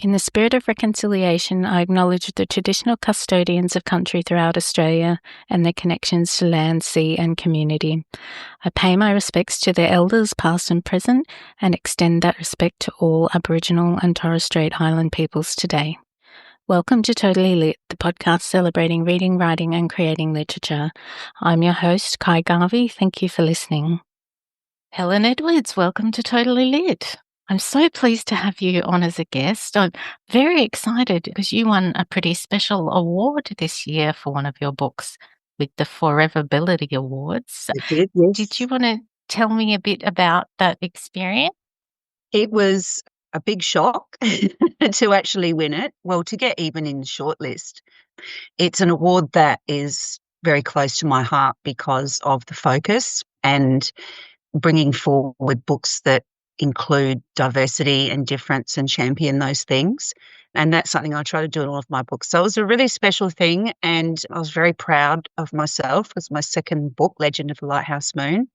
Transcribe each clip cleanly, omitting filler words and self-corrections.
In the spirit of reconciliation, I acknowledge the traditional custodians of country throughout Australia and their connections to land, sea and community. I pay my respects to their elders past and present and extend that respect to all Aboriginal and Torres Strait Island peoples today. Welcome to Totally Lit, the podcast celebrating reading, writing and creating literature. I'm your host, Ky Garvey. Thank you for listening. Helen Edwards, welcome to Totally Lit. I'm so pleased to have you on as a guest. I'm very excited because you won a pretty special award this year for one of your books with the Foreverability Awards. I did, yes. Did you want to tell me a bit about that experience? It was a big shock to actually win it. Well, to get even in the shortlist. It's an award that is very close to my heart because of the focus and bringing forward books that include diversity and difference and champion those things. And that's something I try to do in all of my books. So it was a really special thing, and I was very proud of myself. It was my second book, Legend of the Lighthouse Moon.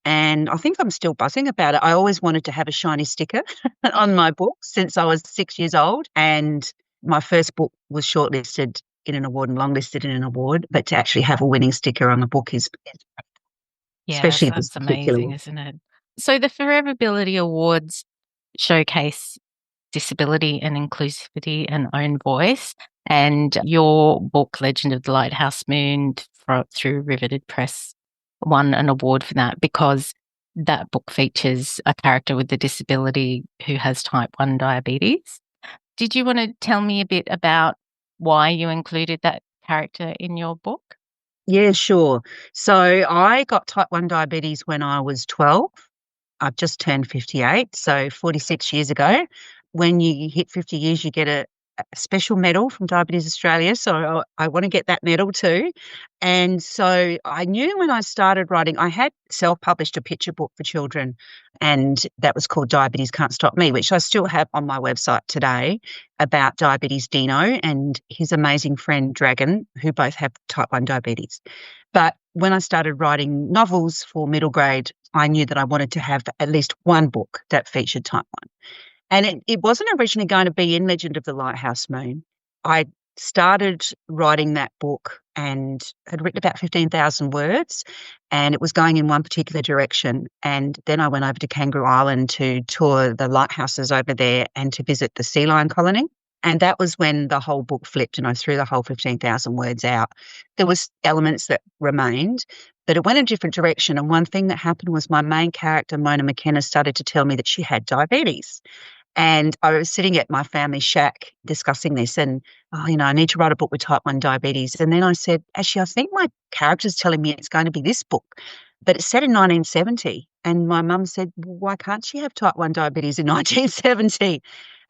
And I think I'm still buzzing about it. I always wanted to have a shiny sticker on my book since I was 6 years old. And my first book was shortlisted in an award and longlisted in an award, but to actually have a winning sticker on the book is especially Yes, this that's particular amazing, isn't it? So the Foreverability Awards showcase disability and inclusivity and own voice. And your book, Legend of the Lighthouse Moon, through Riveted Press, won an award for that because that book features a character with a disability who has type 1 diabetes. Did you want to tell me a bit about why you included that character in your book? Yeah, sure. So I got type 1 diabetes when I was 12. I've just turned 58, so 46 years ago. When you hit 50 years, you get a special medal from Diabetes Australia, so I want to get that medal too. And so I knew when I started writing, I had self-published a picture book for children, and that was called Diabetes Can't Stop Me, which I still have on my website today, about diabetes Dino and his amazing friend Dragon, who both have type 1 diabetes. But when I started writing novels for middle grade, I knew that I wanted to have at least one book that featured type 1. And it wasn't originally going to be in Legend of the Lighthouse Moon. I started writing that book and had written about 15,000 words, and it was going in one particular direction. And then I went over to Kangaroo Island to tour the lighthouses over there and to visit the sea lion colony. And that was when the whole book flipped and I threw the whole 15,000 words out. There was elements that remained, but it went in a different direction. And one thing that happened was my main character, Mona McKenna, started to tell me that she had diabetes. And I was sitting at my family shack discussing this and, I need to write a book with type 1 diabetes. And then I said, actually, I think my character's telling me it's going to be this book. But it's set in 1970. And my mum said, well, why can't she have type 1 diabetes in 1970?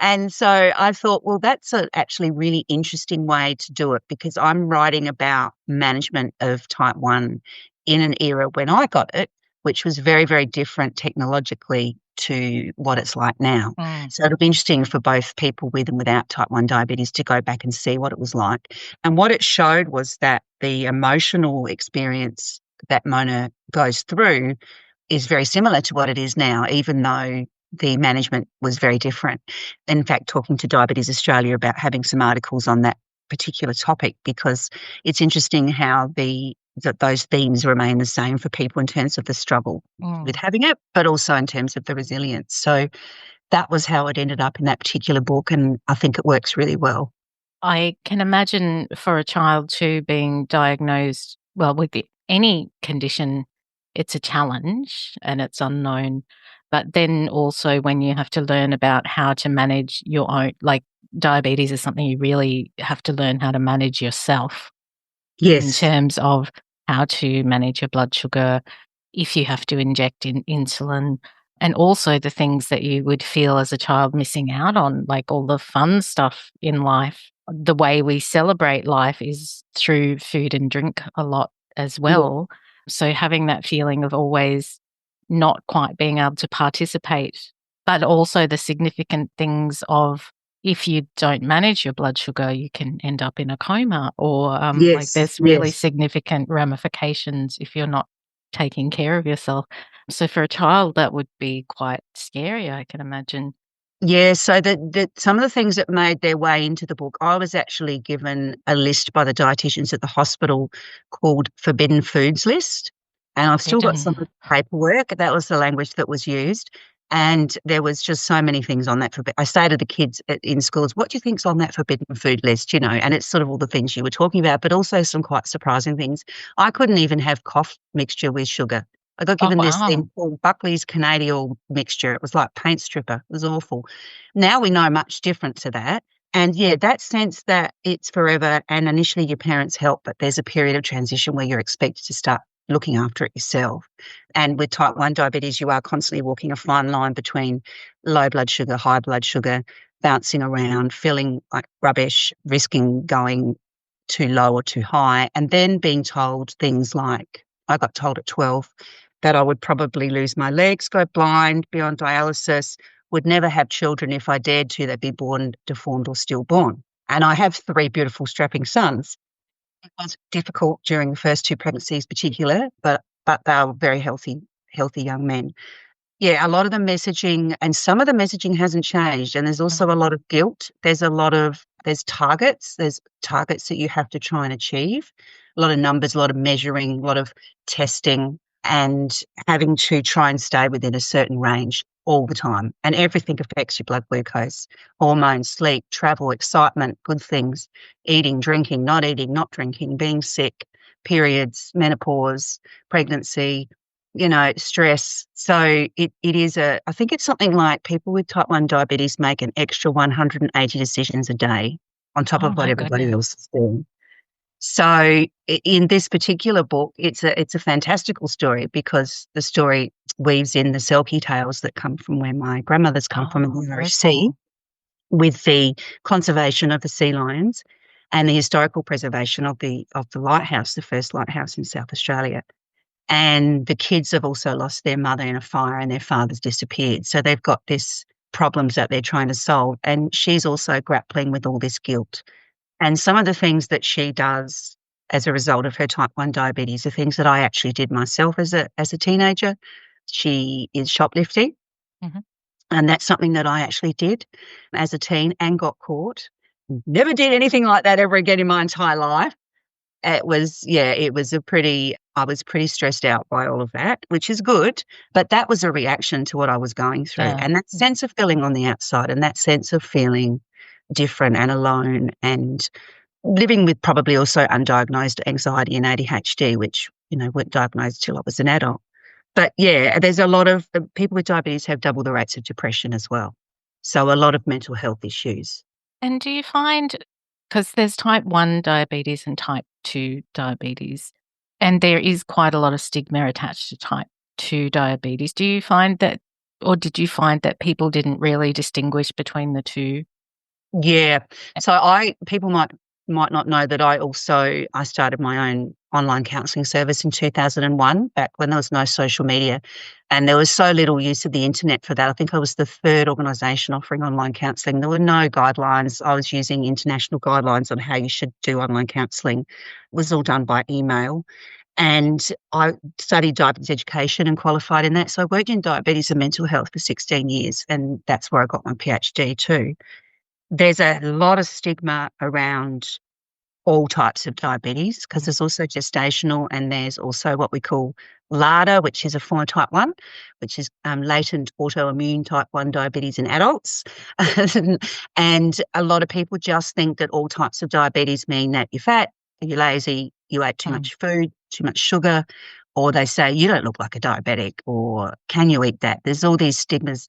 And so I thought, well, that's a actually really interesting way to do it, because I'm writing about management of type 1 in an era when I got it, which was very, very different technologically to what it's like now. So it'll be interesting for both people with and without type 1 diabetes to go back and see what it was like. And what it showed was that the emotional experience that Mona goes through is very similar to what it is now, even though the management was very different. In fact, talking to Diabetes Australia about having some articles on that particular topic, because it's interesting how that those themes remain the same for people in terms of the struggle with having it, but also in terms of the resilience. So that was how it ended up in that particular book, and I think it works really well. I can imagine for a child too being diagnosed, well, with any condition, it's a challenge and it's unknown. But then also when you have to learn about how to manage your own, like diabetes is something you really have to learn how to manage yourself. Yes. In terms of how to manage your blood sugar, if you have to inject insulin, and also the things that you would feel as a child missing out on, like all the fun stuff in life. The way we celebrate life is through food and drink a lot as well. Yeah. So having that feeling of always not quite being able to participate, but also the significant things of if you don't manage your blood sugar, you can end up in a coma, or like there's really significant ramifications if you're not taking care of yourself. So for a child, that would be quite scary, I can imagine. Yeah, so some of the things that made their way into the book, I was actually given a list by the dietitians at the hospital called Forbidden Foods List. And I've still got some of Forbidden. the paperwork. That was the language that was used. And there was just so many things on that. I say to the kids in schools, what do you think's on that forbidden food list? And it's sort of all the things you were talking about, but also some quite surprising things. I couldn't even have cough mixture with sugar. I got Oh, given this wow. thing called Buckley's Canadian mixture. It was like paint stripper. It was awful. Now we know much different to that. And yeah, that sense that it's forever and initially your parents help, but there's a period of transition where you're expected to start looking after it yourself. And with type 1 diabetes, you are constantly walking a fine line between low blood sugar, high blood sugar, bouncing around, feeling like rubbish, risking going too low or too high, and then being told things like, I got told at 12 that I would probably lose my legs, go blind, be on dialysis, would never have children if I dared to. They'd be born deformed or stillborn. And I have three beautiful, strapping sons. It was difficult during the first two pregnancies, particular, but they were very healthy young men. Yeah, a lot of the messaging and some of the messaging hasn't changed. And there's also a lot of guilt. There's targets that you have to try and achieve. A lot of numbers, a lot of measuring, a lot of testing and having to try and stay within a certain range all the time. And everything affects your blood glucose, hormones, sleep, travel, excitement, good things, eating, drinking, not drinking, being sick, periods, menopause, pregnancy, stress. So it is I think it's something like people with type 1 diabetes make an extra 180 decisions a day on top Oh, of what my everybody goodness. else is doing. So in this particular book, it's a fantastical story because the story weaves in the Selkie tales that come from where my grandmother's come from in Oh, the very Irish Sea, cool. with the conservation of the sea lions and the historical preservation of the lighthouse, the first lighthouse in South Australia. And the kids have also lost their mother in a fire and their father's disappeared. So they've got this problems that they're trying to solve. And she's also grappling with all this guilt. And some of the things that she does as a result of her type 1 diabetes are things that I actually did myself as a teenager. She is shoplifting. Hmm. And that's something that I actually did as a teen and got caught. Never did anything like that ever again in my entire life. I was pretty stressed out by all of that, which is good, but that was a reaction to what I was going through. Yeah. And that sense of feeling on the outside and that sense of feeling different and alone and living with probably also undiagnosed anxiety and ADHD, which, weren't diagnosed till I was an adult. But yeah, there's a lot of people with diabetes have double the rates of depression as well. So a lot of mental health issues. And do you find, because there's type 1 diabetes and type 2 diabetes, and there is quite a lot of stigma attached to type 2 diabetes. Do you find that, or did you find that people didn't really distinguish between the two? Yeah. So people might not know that I started my own online counselling service in 2001, back when there was no social media and there was so little use of the internet for that. I think I was the third organisation offering online counselling. There were no guidelines. I was using international guidelines on how you should do online counselling. It was all done by email. And I studied diabetes education and qualified in that. So I worked in diabetes and mental health for 16 years, and that's where I got my PhD too. There's a lot of stigma around all types of diabetes because Mm. there's also gestational and there's also what we call LADA, which is a form of type 1, which is latent autoimmune type 1 diabetes in adults. And a lot of people just think that all types of diabetes mean that you're fat, you're lazy, you ate too Mm. much food, too much sugar, or they say you don't look like a diabetic, or can you eat that? There's all these stigmas,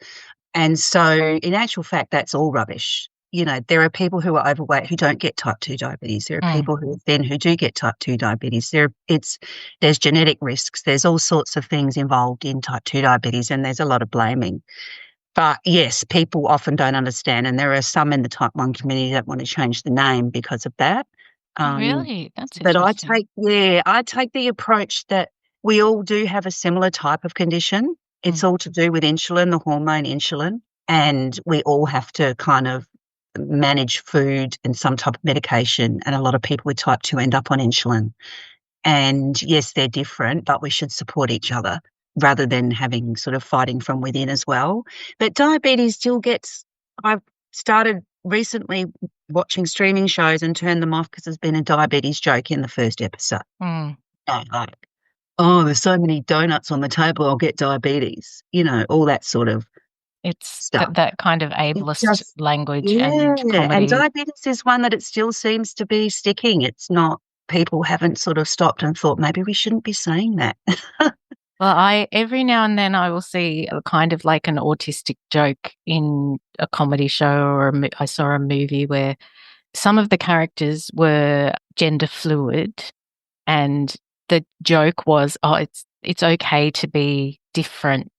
and so in actual fact, that's all rubbish. There are people who are overweight who don't get type 2 diabetes. There are Mm. people who are thin who do get type 2 diabetes. There's genetic risks. There's all sorts of things involved in type 2 diabetes, and there's a lot of blaming. But yes, people often don't understand, and there are some in the type 1 community that want to change the name because of that. Oh, Um, really? That's but interesting. I take the approach that we all do have a similar type of condition. It's Mm. all to do with insulin, the hormone insulin, and we all have to kind of manage food and some type of medication. And a lot of people with type 2 end up on insulin. And yes, they're different, but we should support each other rather than having sort of fighting from within as well. But diabetes still gets I've started recently watching streaming shows and turned them off because there's been a diabetes joke in the first episode. Mm. Like, oh, there's so many donuts on the table, I'll get diabetes. All that sort of It's stuff. that kind of It ableist just, language yeah. and And comedy. diabetes is one that it still seems to be sticking. It's not, people haven't sort of stopped and thought maybe we shouldn't be saying that. Well, I every now and then I will see a kind of like an autistic joke in a comedy show, or I saw a movie where some of the characters were gender fluid, and the joke was, "Oh, it's okay to be different,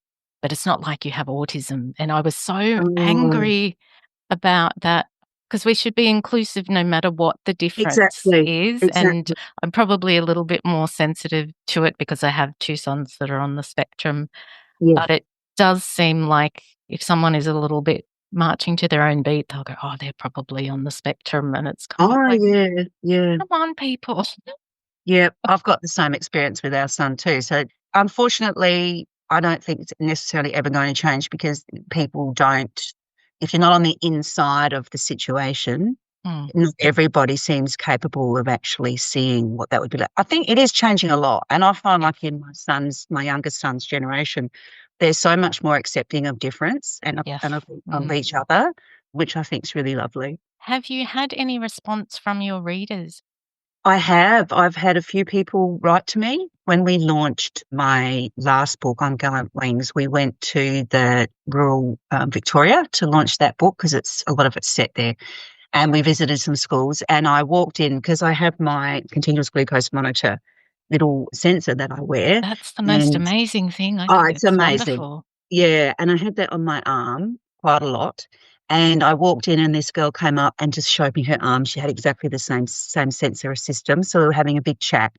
but it's not like you have autism." And I was so Oh, angry about that, because we should be inclusive no matter what the difference exactly. is. And Exactly. I'm probably a little bit more sensitive to it because I have two sons that are on the spectrum. Yeah. But it does seem like if someone is a little bit marching to their own beat, they'll go, "Oh, they're probably on the spectrum." And it's kind of Oh, like, yeah. Yeah. come on, people. Yeah, I've got the same experience with our son too. So unfortunately, I don't think it's necessarily ever going to change because people don't, if you're not on the inside of the situation, Mm, not everybody seems capable of actually seeing what that would be like. I think it is changing a lot. And I find like in my youngest son's generation, they're so much more accepting of difference yes. and of Mm. each other, which I think is really lovely. Have you had any response from your readers? I have. I've had a few people write to me. When we launched my last book on Gallant Wings, we went to the rural Victoria to launch that book because it's a lot of it's set there. And we visited some schools and I walked in because I have my continuous glucose monitor little sensor that I wear. That's the most And amazing thing. I oh, think it's it's amazing. wonderful. Yeah, and I had that on my arm quite a lot. And I walked in and this girl came up and just showed me her arm. She had exactly the same sensor system. So we were having a big chat.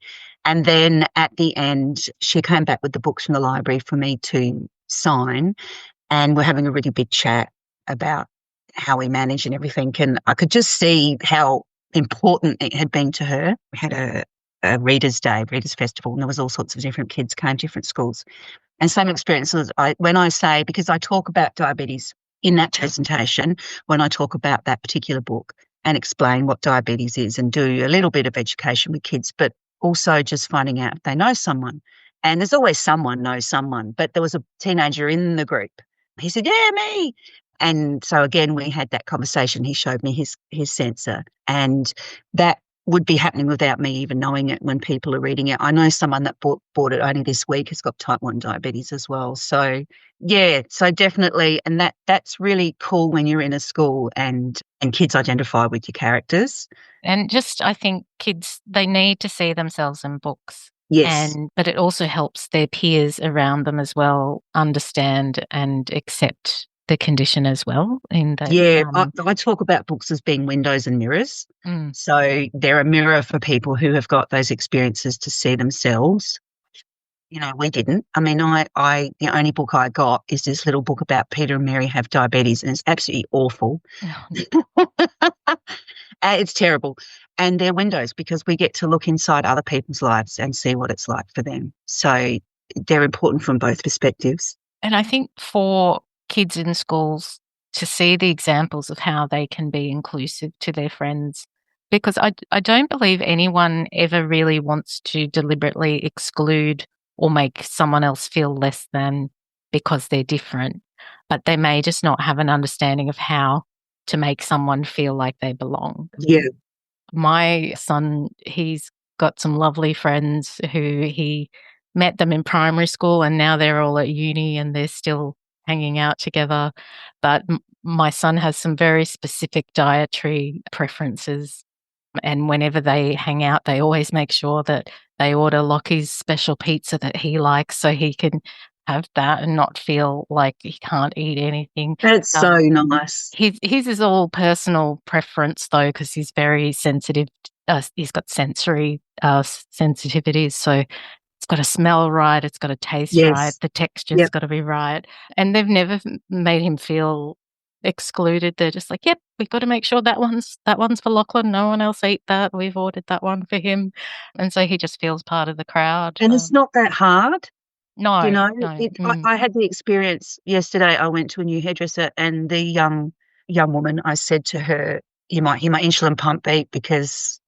And then at the end, she came back with the books from the library for me to sign. And we're having a really big chat about how we manage and everything. And I could just see how important it had been to her. We had a readers' day, readers' festival, and there was all sorts of different kids came, different schools. And same experiences, when I say, because I talk about diabetes in that presentation, when I talk about that particular book and explain what diabetes is and do a little bit of education with kids, but also just finding out if they know someone. And there's always someone knows someone, but there was a teenager in the group. He said, yeah, me. And so again, we had that conversation. He showed me his sensor, and that would be happening without me even knowing it when people are reading it. I know someone that bought it only this week has got type 1 diabetes as well. So yeah, so definitely, and that's really cool when you're in a school and kids identify with your characters. And just, I think kids, they need to see themselves in books. Yes. But it also helps their peers around them as well understand and accept the condition as well. In that, Yeah, I talk about books as being windows and mirrors. mm, So they're a mirror for people who have got those experiences to see themselves. We didn't. I mean, the only book I got is this little book about Peter and Mary have diabetes, and it's absolutely awful. It's terrible. And they're windows because we get to look inside other people's lives and see what it's like for them. So they're important from both perspectives. And I think for kids in schools to see the examples of how they can be inclusive to their friends, because I don't believe anyone ever really wants to deliberately exclude or make someone else feel less than because they're different, but they may just not have an understanding of how to make someone feel like they belong. Yeah. My son, he's got some lovely friends who he met them in primary school and now they're all at uni and they're still hanging out together. But my son has some very specific dietary preferences. And whenever they hang out, they always make sure that they order Lockie's special pizza that he likes so he can have that and not feel like he can't eat anything. That's so nice. His is all personal preference though, because he's very sensitive. He's got sensory sensitivities, so it's got to smell right, it's got to taste right, Yes. the texture's Yep. got to be right, and they've never made him feel excluded. They're just like, "Yep, we've got to make sure that one's for Lachlan. No one else ate that. We've ordered that one for him," and so he just feels part of the crowd. And it's not that hard. No, no, I had the experience yesterday. I went to a new hairdresser and the young woman, I said to her, "You might hear my insulin pump beat because,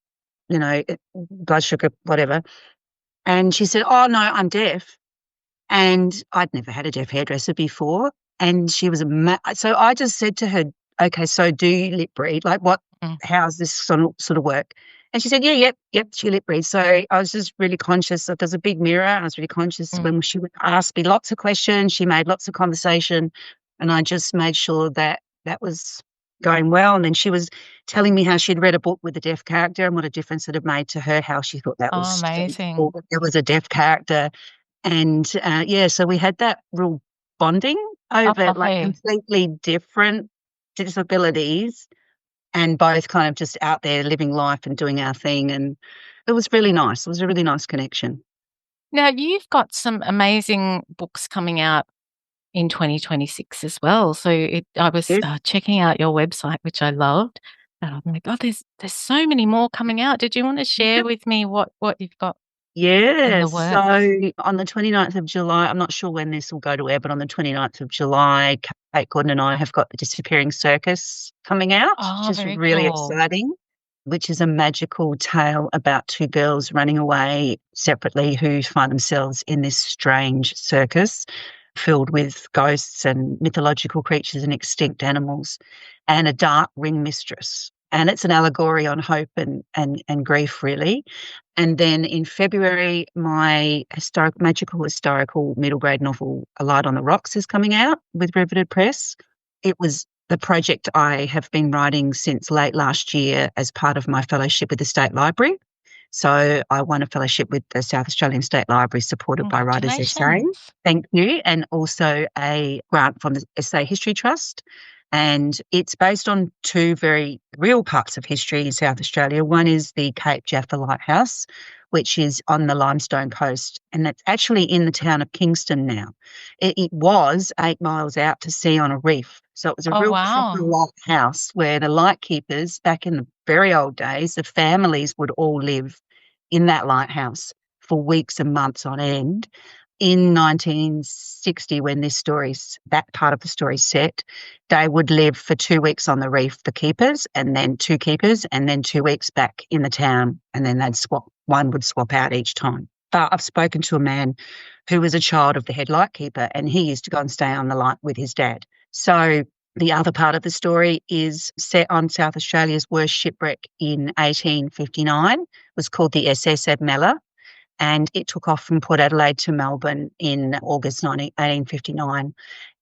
blood sugar, whatever." And she said, "Oh, no, I'm deaf." And I'd never had a deaf hairdresser before. And she was so I just said to her, "Okay, so do you lip read? Like Mm. how's this sort of work?" And she said, "Yeah, yep, she lip reads." So I was just really conscious. There's a big mirror. I was really conscious Mm. when she would ask me lots of questions. She made lots of conversation, and I just made sure that that was going well. And then she was telling me how she'd read a book with a deaf character and what a difference it had made to her, how she thought that Oh, was so amazing. cool that there was a deaf character. And, yeah, so we had that real bonding Oh, over, like, lovely. completely different disabilities and both kind of just out there living life and doing our thing, and it was really nice. It was a really nice connection. Now, you've got some amazing books coming out in 2026 as well. So I was Yes. checking out your website, which I loved. And I'm like, oh, there's so many more coming out. Did you want to share with me what you've got in Yeah, the so works? on the 29th of July, I'm not sure when this will go to air, but on the 29th of July, Kate Gordon and I have got The Disappearing Circus coming out, which Oh, is very really cool. exciting, which is a magical tale about two girls running away separately who find themselves in this strange circus filled with ghosts and mythological creatures and extinct animals and a dark ring mistress. And it's an allegory on hope and grief, really. And then in February, my magical historical middle grade novel, A Light on the Rocks, is coming out with Riveted Press. It was the project I have been writing since late last year as part of my fellowship with the State Library. So I won a fellowship with the South Australian State Library supported by Writers SA. Congratulations. Thank you. And also a grant from the SA History Trust. And it's based on two very real parts of history in South Australia. One is the Cape Jaffa Lighthouse, which is on the Limestone Coast, and it's actually in the town of Kingston now. It was 8 miles out to sea on a reef. So it was a Oh, real proper wow. lighthouse where the lightkeepers, back in the very old days, the families would all live in that lighthouse for weeks and months on end. In 1960, when that part of the story set, they would live for 2 weeks on the reef, the keepers, and then two keepers, and then 2 weeks back in the town, and then one would swap out each time. But I've spoken to a man who was a child of the head light keeper, and he used to go and stay on the light with his dad. So the other part of the story is set on South Australia's worst shipwreck in 1859. It was called the SS Admella, and it took off from Port Adelaide to Melbourne in August 1859.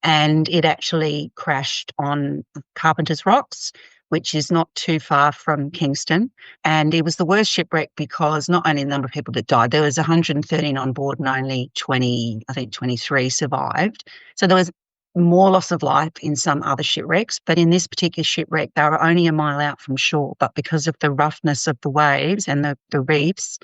And it actually crashed on Carpenter's Rocks, which is not too far from Kingston. And it was the worst shipwreck because not only the number of people that died, there was 113 on board and only 20, I think 23 survived. So there was more loss of life in some other shipwrecks, but in this particular shipwreck, they were only a mile out from shore. But because of the roughness of the waves and the reefs,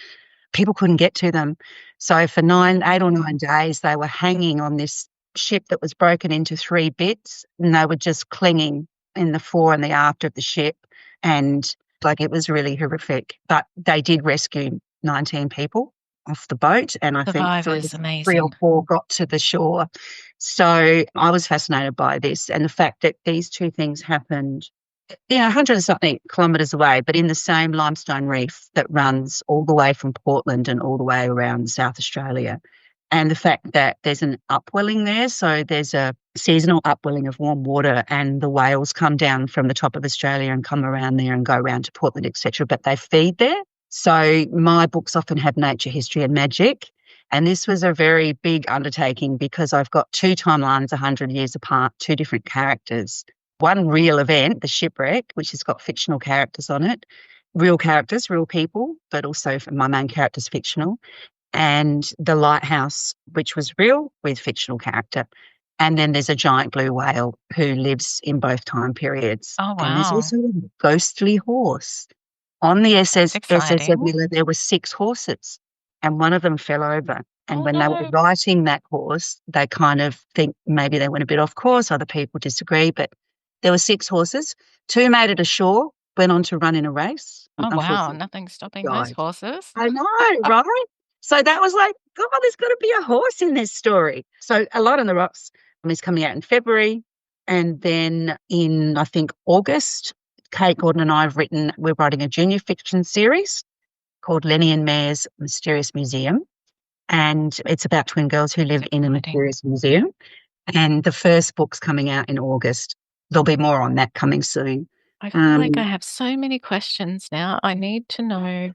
people couldn't get to them. So for 8 or 9 days, they were hanging on this ship that was broken into three bits, and they were just clinging in the fore and the aft of the ship. And like it was really horrific. But they did rescue 19 people off the boat, and I think Survivors, three or amazing. four got to the shore. So I was fascinated by this and the fact that these two things happened 100 and something kilometres away, but in the same limestone reef that runs all the way from Portland and all the way around South Australia. And the fact that there's an upwelling there, so there's a seasonal upwelling of warm water, and the whales come down from the top of Australia and come around there and go around to Portland, etc. But they feed there. So my books often have nature, history, and magic. And this was a very big undertaking because I've got two timelines 100 years apart, two different characters. One real event, the shipwreck, which has got fictional characters on it, real characters, real people, but also my main character's fictional, and the lighthouse, which was real with fictional character. And then there's a giant blue whale who lives in both time periods. Oh, And there's wow. also a ghostly horse. On the That's SS exciting. Miller, there were six horses, and one of them fell over. And Oh, when they were no. writing that horse, they kind of think maybe they went a bit off course. Other people disagree, but there were six horses. Two made it ashore, went on to run in a race, and Oh, wow. unfortunately Nothing stopping those died. horses. I know, right? So that was like, God, there's got to be a horse in this story. So A Light on the Rocks is coming out in February. And then in, I think, August, Kate Gordon and I we're writing a junior fiction series called Lenny and Mare's Mysterious Museum. And it's about twin girls who live in a mysterious museum. And the first book's coming out in August. There'll be more on that coming soon. I feel like I have so many questions now. I need to know,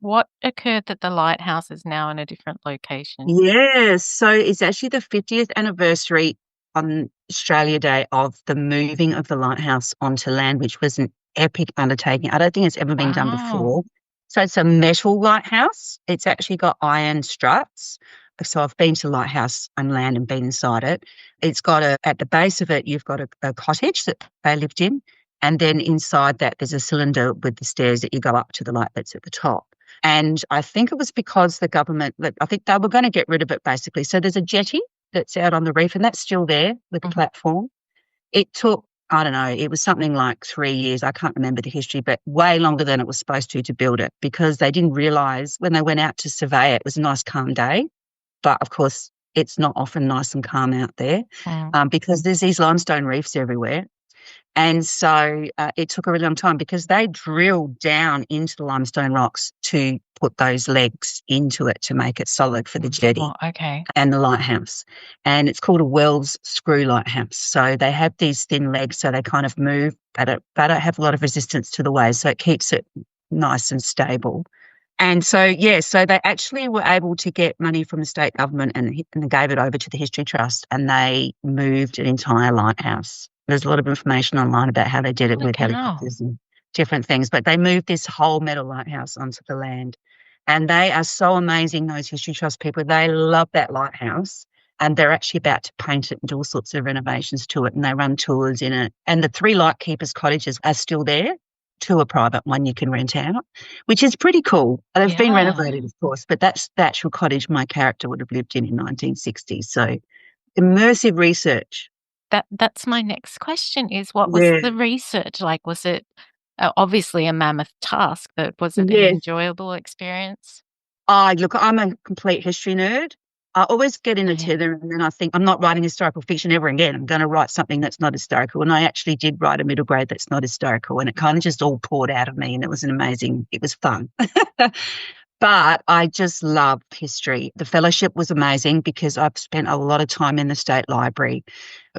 what occurred that the lighthouse is now in a different location? Yes. So it's actually the 50th anniversary on Australia Day of the moving of the lighthouse onto land, which was an epic undertaking. I don't think it's ever been done before. So it's a metal lighthouse. It's actually got iron struts. So I've been to the lighthouse on land and been inside it. It's got at the base of it, you've got a cottage that they lived in. And then inside that, there's a cylinder with the stairs that you go up to the light that's at the top. And I think it was because the government, I think they were going to get rid of it basically. So there's a jetty that's out on the reef and that's still there with the platform. It took, I don't know, it was something like 3 years. I can't remember the history, but way longer than it was supposed to build it because they didn't realise when they went out to survey it was a nice calm day. But of course, it's not often nice and calm out there because there's these limestone reefs everywhere. And so it took a really long time because they drilled down into the limestone rocks to put those legs into it to make it solid for the jetty and the lighthouse. And it's called a Wells screw lighthouse. So they have these thin legs so they kind of move. They don't have a lot of resistance to the waves, so it keeps it nice and stable. And so, so they actually were able to get money from the state government and they gave it over to the History Trust and they moved an entire lighthouse. There's a lot of information online about how they did it with helicopters and different things, but they moved this whole metal lighthouse onto the land. And they are so amazing, those History Trust people. They love that lighthouse and they're actually about to paint it and do all sorts of renovations to it and they run tours in it. And the 3 lightkeepers' cottages are still there. 2 are private, 1 you can rent out, which is pretty cool. They've been renovated, of course, but that's the actual cottage my character would have lived in 1960s. So immersive research. That's my next question is what was the research like? Was it obviously a mammoth task, but was it an enjoyable experience? Look, I'm a complete history nerd. I always get in a tether and then I think I'm not writing historical fiction ever again. I'm going to write something that's not historical. And I actually did write a middle grade that's not historical and it kind of just all poured out of me and it was it was fun. But I just love history. The fellowship was amazing because I've spent a lot of time in the State Library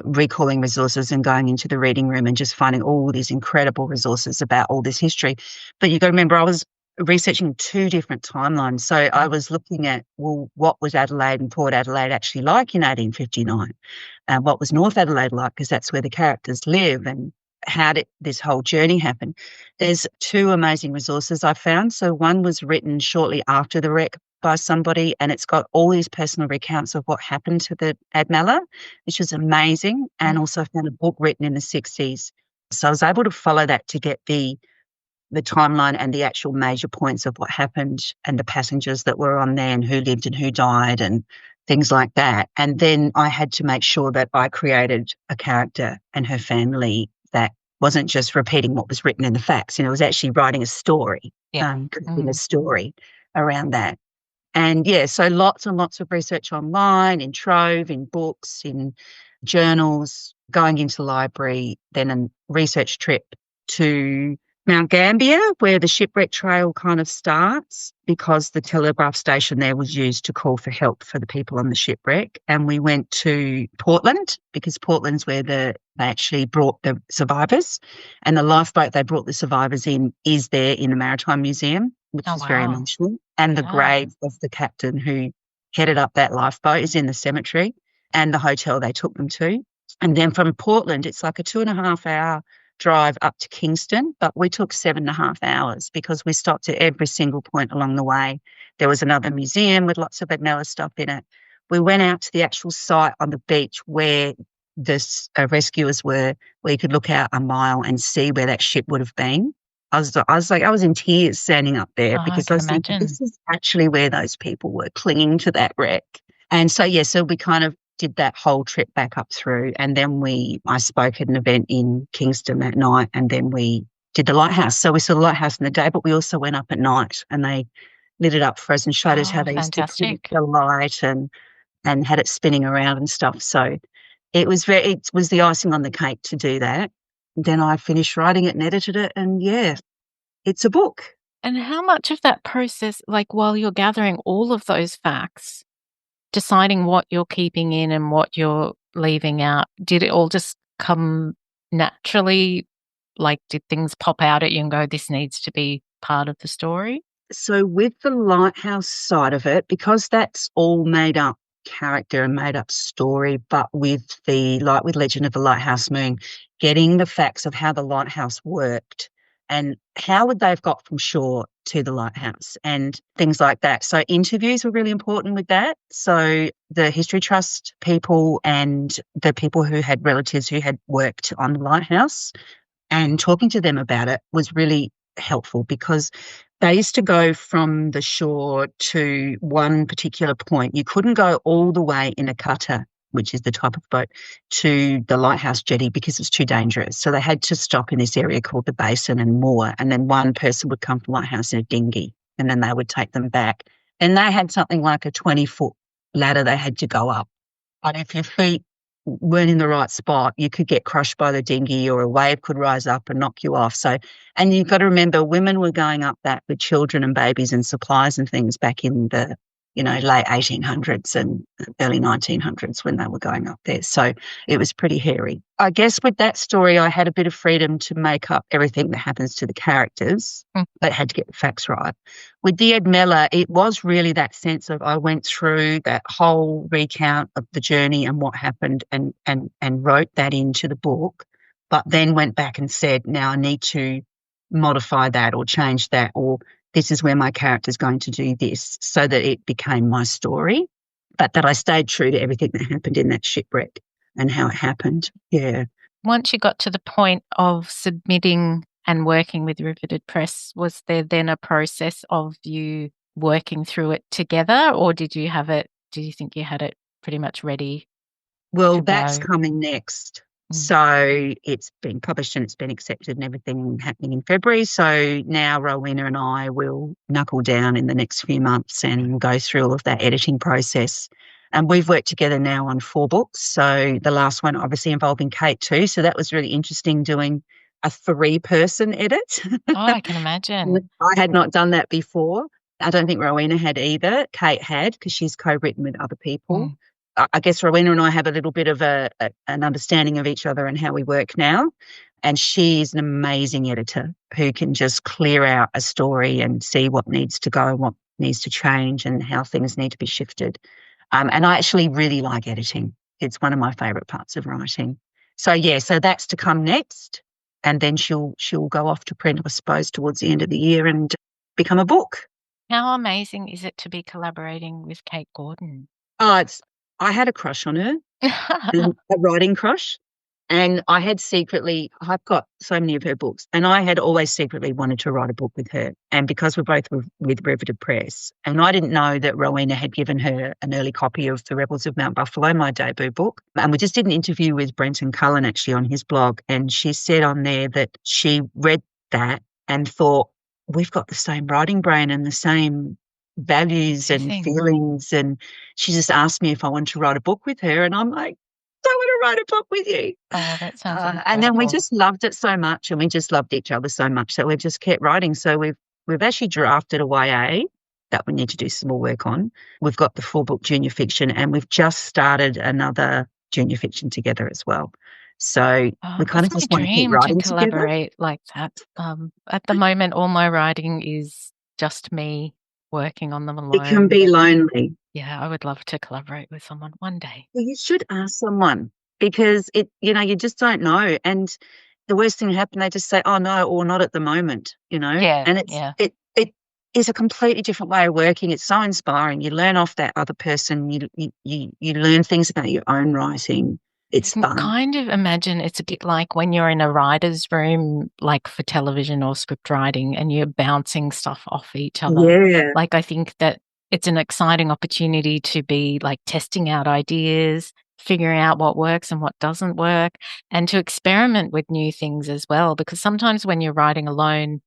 recalling resources and going into the reading room and just finding all these incredible resources about all this history. But you've got to remember I was researching 2 different timelines. So I was looking at, what was Adelaide and Port Adelaide actually like in 1859? And what was North Adelaide like? Because that's where the characters live and how did this whole journey happen? There's 2 amazing resources I found. So one was written shortly after the wreck by somebody and it's got all these personal recounts of what happened to the Admella, which was amazing. And also found a book written in the 60s. So I was able to follow that to get the timeline and the actual major points of what happened and the passengers that were on there and who lived and who died and things like that. And then I had to make sure that I created a character and her family that wasn't just repeating what was written in the facts. It was actually writing a story, creating a story around that. And so lots and lots of research online, in Trove, in books, in journals, going into the library, then a research trip to Mount Gambier, where the shipwreck trail kind of starts, because the telegraph station there was used to call for help for the people on the shipwreck. And we went to Portland, because Portland's where they actually brought the survivors. And the lifeboat they brought the survivors in is there in the Maritime Museum, which is very emotional. And the grave of the captain who headed up that lifeboat is in the cemetery and the hotel they took them to. And then from Portland, it's like a 2.5-hour drive up to Kingston, but we took 7.5 hours because we stopped at every single point along the way. There was another museum with lots of Admella stuff in it. We went out to the actual site on the beach where the rescuers were, where you could look out a mile and see where that ship would have been. I was in tears standing up there because I was thinking, this is actually where those people were clinging to that wreck. And so we kind of did that whole trip back up through, and then I spoke at an event in Kingston that night, and then we did the lighthouse. So we saw the lighthouse in the day, but we also went up at night and they lit it up for us and showed us how they used to create the light and had it spinning around and stuff. So it was the icing on the cake to do that. Then I finished writing it and edited it, and yeah, it's a book. And how much of that process, like while you're gathering all of those facts, deciding what you're keeping in and what you're leaving out, did it all just come naturally? Like, did things pop out at you and go, this needs to be part of the story? So with the lighthouse side of it, because that's all made up character and made up story, but with with Legend of the Lighthouse Moon, getting the facts of how the lighthouse worked and how would they have got from shore to the lighthouse and things like that. So interviews were really important with that. So the History Trust people and the people who had relatives who had worked on the lighthouse and talking to them about it was really helpful because they used to go from the shore to one particular point. You couldn't go all the way in a cutter, which is the type of boat, to the lighthouse jetty because it's too dangerous. So they had to stop in this area called the Basin and moor, and then one person would come from the lighthouse in a dinghy, and then they would take them back. And they had something like a 20-foot ladder they had to go up. But if your feet weren't in the right spot, you could get crushed by the dinghy or a wave could rise up and knock you off. So, and you've got to remember, women were going up that with children and babies and supplies and things back in the, late 1800s and early 1900s when they were going up there. So it was pretty hairy. I guess with that story, I had a bit of freedom to make up everything that happens to the characters, but had to get the facts right. With the Ed Meller, it was really that sense of I went through that whole recount of the journey and what happened and wrote that into the book, but then went back and said, now I need to modify that or change that, or this is where my character's going to do this, so that it became my story, but that I stayed true to everything that happened in that shipwreck and how it happened. Yeah. Once you got to the point of submitting and working with Riveted Press, was there then a process of you working through it together, or do you think you had it pretty much ready? Well, that's coming next. So it's been published and it's been accepted and everything happening in February. So now Rowena and I will knuckle down in the next few months and go through all of that editing process. And we've worked together now on 4 books. So the last one obviously involving Kate too. So that was really interesting doing a 3-person edit. Oh, I can imagine. I had not done that before. I don't think Rowena had either. Kate had, because she's co-written with other people. I guess Rowena and I have a little bit of an understanding of each other and how we work now. And she's an amazing editor who can just clear out a story and see what needs to go and what needs to change and how things need to be shifted. And I actually really like editing. It's one of my favourite parts of writing. So, yeah, so that's to come next. And then she'll go off to print, I suppose, towards the end of the year and become a book. How amazing is it to be collaborating with Kate Gordon? Oh, I had a crush on her, a writing crush, and I've got so many of her books, and I had always secretly wanted to write a book with her. And because we're both with Riveted Press, and I didn't know that Rowena had given her an early copy of The Rebels of Mount Buffalo, my debut book, and we just did an interview with Brenton Cullen actually on his blog, and she said on there that she read that and thought, we've got the same writing brain and the same values and feelings, and she just asked me if I wanted to write a book with her, and I'm like, I want to write a book with you. Oh, that sounds incredible. And then we just loved it so much, and we just loved each other so much that we've just kept writing. So we've actually drafted a YA that we need to do some more work on. We've got the 4-book junior fiction, and we've just started another junior fiction together as well. So we kind of just want to keep writing to collaborate together. Like that. At the moment, all my writing is just me working on them alone. It can be lonely. Yeah, I would love to collaborate with someone one day. Well, you should ask someone, because you just don't know. And the worst thing that happened, they just say, oh no, or not at the moment, Yeah. And it is a completely different way of working. It's so inspiring. You learn off that other person. You learn things about your own writing. It's fun. Kind of imagine it's a bit like when you're in a writer's room, like for television or script writing, and you're bouncing stuff off each other. Yeah. Like, I think that it's an exciting opportunity to be like testing out ideas, figuring out what works and what doesn't work, and to experiment with new things as well. Because sometimes when you're writing alone,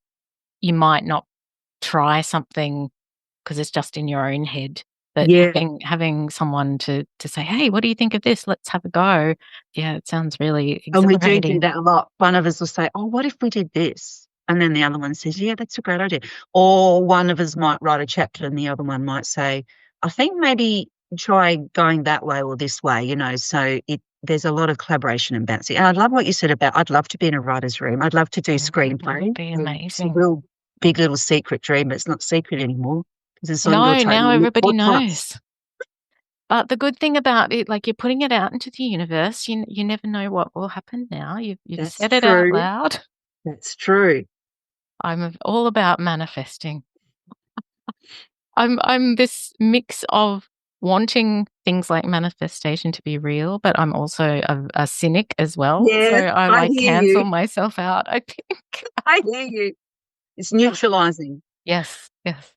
you might not try something because it's just in your own head. But Yeah. having someone to say, hey, what do you think of this? Let's have a go. Yeah, it sounds really And we exhilarating. do that a lot. One of us will say, oh, what if we did this? And then the other one says, yeah, that's a great idea. Or one of us might write a chapter and the other one might say, I think maybe try going that way or this way, so there's a lot of collaboration and bouncing. And I love what you said about I'd love to be in a writer's room. I'd love to do screenplay. That would be It's a amazing. real big little secret dream, but it's not secret anymore. It's on No, your now everybody podcast. knows. But the good thing about it, like, you're putting it out into the universe, you never know what will happen now. You've That's said it out true. loud. That's true. I'm all about manifesting. I'm this mix of wanting things like manifestation to be real, but I'm also a cynic as well. Yes, So I I hear cancel you. myself out, I think. I hear you. It's neutralizing. Yes, yes.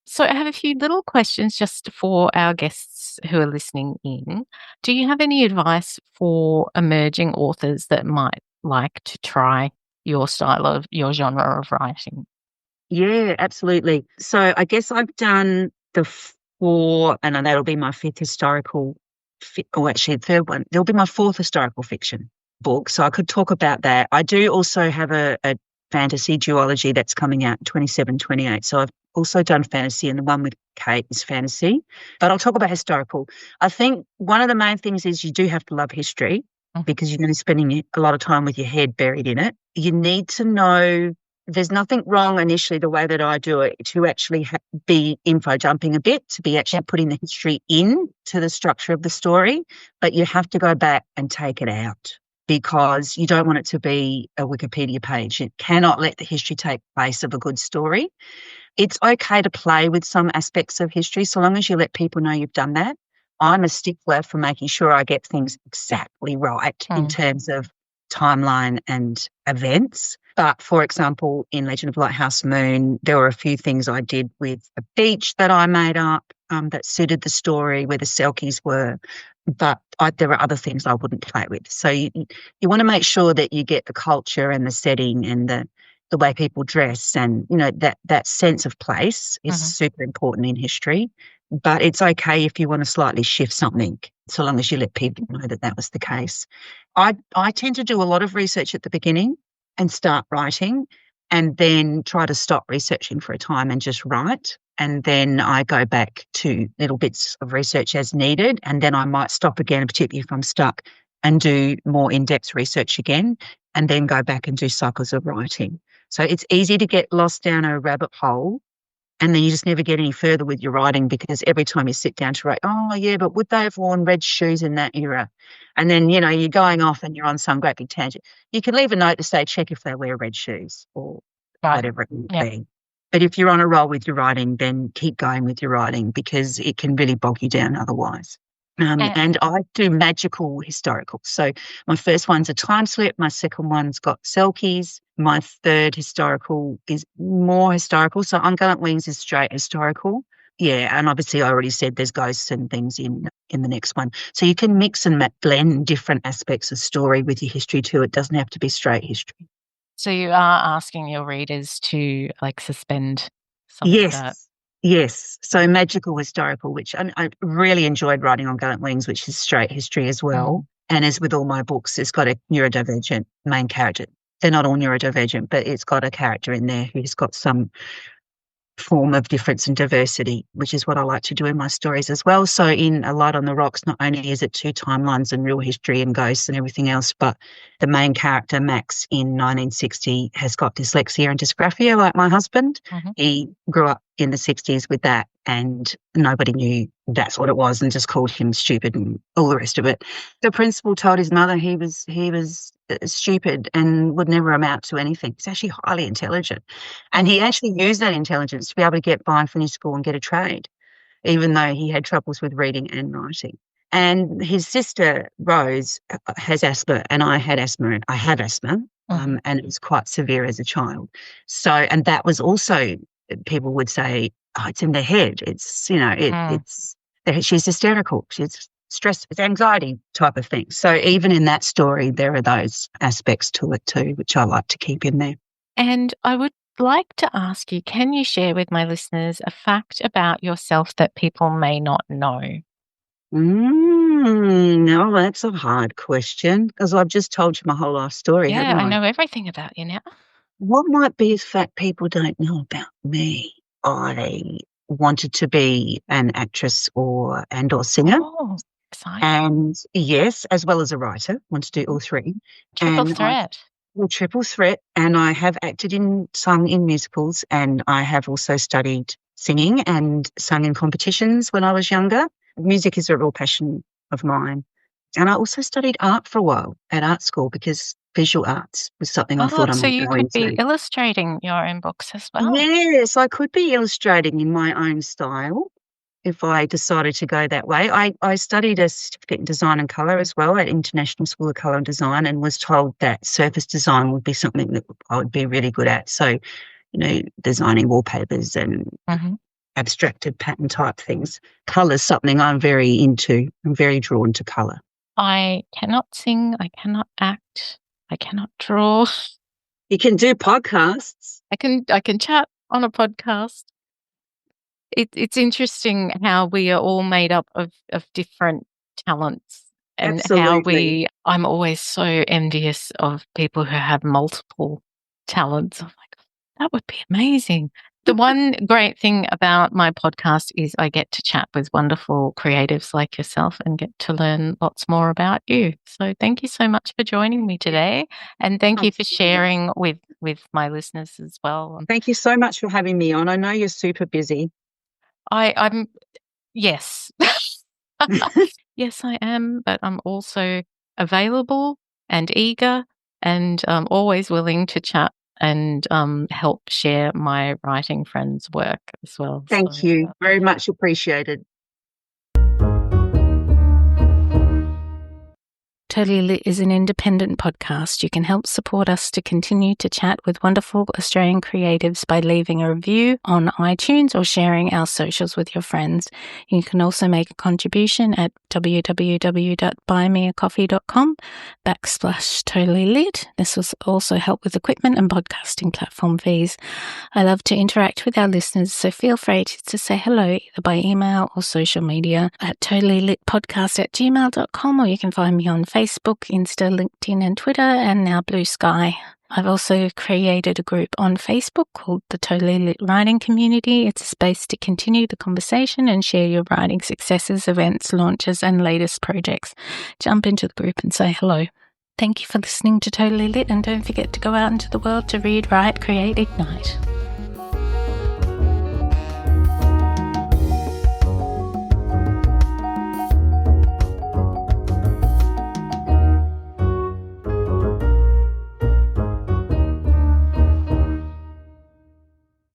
So I have a few little questions just for our guests who are listening in. Do you have any advice for emerging authors that might like to try your your genre of writing? Yeah, absolutely. So I guess I've done the four, and that'll be my fifth historical, or actually third one. There'll be my fourth historical fiction book. So I could talk about that. I do also have a fantasy duology that's coming out in 27, 28. So I've also done fantasy, and the one with Kate is fantasy. But I'll talk about historical. I think one of the main things is you do have to love history because you're going to be spending a lot of time with your head buried in it. You need to know there's nothing wrong initially the way that I do it to actually be info dumping a bit, to be actually putting the history in to the structure of the story, but you have to go back and take it out because you don't want it to be a Wikipedia page. It cannot let the history take place of a good story. It's okay to play with some aspects of history so long as you let people know you've done that. I'm a stickler for making sure I get things exactly right in terms of timeline and events. But for example, in Legend of Lighthouse Moon, there were a few things I did with a beach that I made up that suited the story where the Selkies were. But there were other things I wouldn't play with. So you want to make sure that you get the culture and the setting and the way people dress and, that sense of place is super important in history. But it's okay if you want to slightly shift something, so long as you let people know that that was the case. I tend to do a lot of research at the beginning and start writing and then try to stop researching for a time and just write. And then I go back to little bits of research as needed. And then I might stop again, particularly if I'm stuck, and do more in-depth research again, and then go back and do cycles of writing. So it's easy to get lost down a rabbit hole. And then you just never get any further with your writing because every time you sit down to write, oh, yeah, but would they have worn red shoes in that era? And then, you're going off and you're on some great big tangent. You can leave a note to say, check if they wear red shoes or whatever it might be. But if you're on a roll with your writing, then keep going with your writing because it can really bog you down otherwise. And I do magical historical. So my first one's a time slip. My second one's got Selkies. My third historical is more historical. So Ungallant Wings is straight historical. Yeah, and obviously I already said there's ghosts and things in the next one. So you can mix and blend different aspects of story with your history too. It doesn't have to be straight history. So you are asking your readers to suspend some of that. Yes. So magical historical, which I really enjoyed writing on Gallant Wings, which is straight history as well. And as with all my books, it's got a neurodivergent main character. They're not all neurodivergent, but it's got a character in there who's got some form of difference and diversity, which is what I like to do in my stories as well. So in A Light on the Rocks, not only is it two timelines and real history and ghosts and everything else, but the main character, Max, in 1960 has got dyslexia and dysgraphia like my husband. He grew up in the 60s with that and nobody knew that's what it was and just called him stupid and all the rest of it. The principal told his mother he was stupid and would never amount to anything. He's actually highly intelligent. And he actually used that intelligence to be able to get by, finish school and get a trade, even though he had troubles with reading and writing. And his sister, Rose, has asthma, and I had asthma. I have asthma, and it was quite severe as a child. So, and that was also, people would say, oh, it's in their head. It's, she's hysterical. She's stress, it's anxiety type of thing. So even in that story, there are those aspects to it too, which I like to keep in there. And I would like to ask you, can you share with my listeners a fact about yourself that people may not know? No, that's a hard question because I've just told you my whole life story, Yeah, haven't I I? know everything about you now. What might be a fact people don't know about me? I wanted to be an actress or singer. Oh, exciting. And yes, as well as a writer, want to do all three. Triple And I've threat. a triple threat, and I have sung in musicals, and I have also studied singing and sung in competitions when I was younger. Music is a real passion of mine. And I also studied art for a while at art school because visual arts was something I Oh, thought I so might you go could be into. illustrating your own books as well. Yes, I could be illustrating in my own style if I decided to go that way. I studied a certificate in design and colour as well at International School of Colour and Design and was told that surface design would be something that I would be really good at. So, designing wallpapers and Mhm. abstracted pattern type things. Colour's something I'm very into. I'm very drawn to colour. I cannot sing, I cannot act, I cannot draw. You can do podcasts. I can chat on a podcast. It's interesting how we are all made up of different talents and how Absolutely. I'm always so envious of people who have multiple talents. I'm like, that would be amazing. The one great thing about my podcast is I get to chat with wonderful creatives like yourself and get to learn lots more about you. So thank you so much for joining me today, and thank you for sharing with my listeners as well. Thank you so much for having me on. I know you're super busy. I'm yes. Yes, I am, but I'm also available and eager and always willing to chat and help share my writing friends' work as well. Thank you. Very much appreciated. Totally Lit is an independent podcast. You can help support us to continue to chat with wonderful Australian creatives by leaving a review on iTunes or sharing our socials with your friends. You can also make a contribution at www.buymeacoffee.com/Totally Lit. This will also help with equipment and podcasting platform fees. I love to interact with our listeners, so feel free to say hello either by email or social media at totallylitpodcast@gmail.com, or you can find me on Facebook, Insta, LinkedIn and Twitter, and now Blue Sky. I've also created a group on Facebook called the Totally Lit Writing Community. It's a space to continue the conversation and share your writing successes, events, launches and latest projects. Jump into the group and say hello. Thank you for listening to Totally Lit, and don't forget to go out into the world to read, write, create, ignite.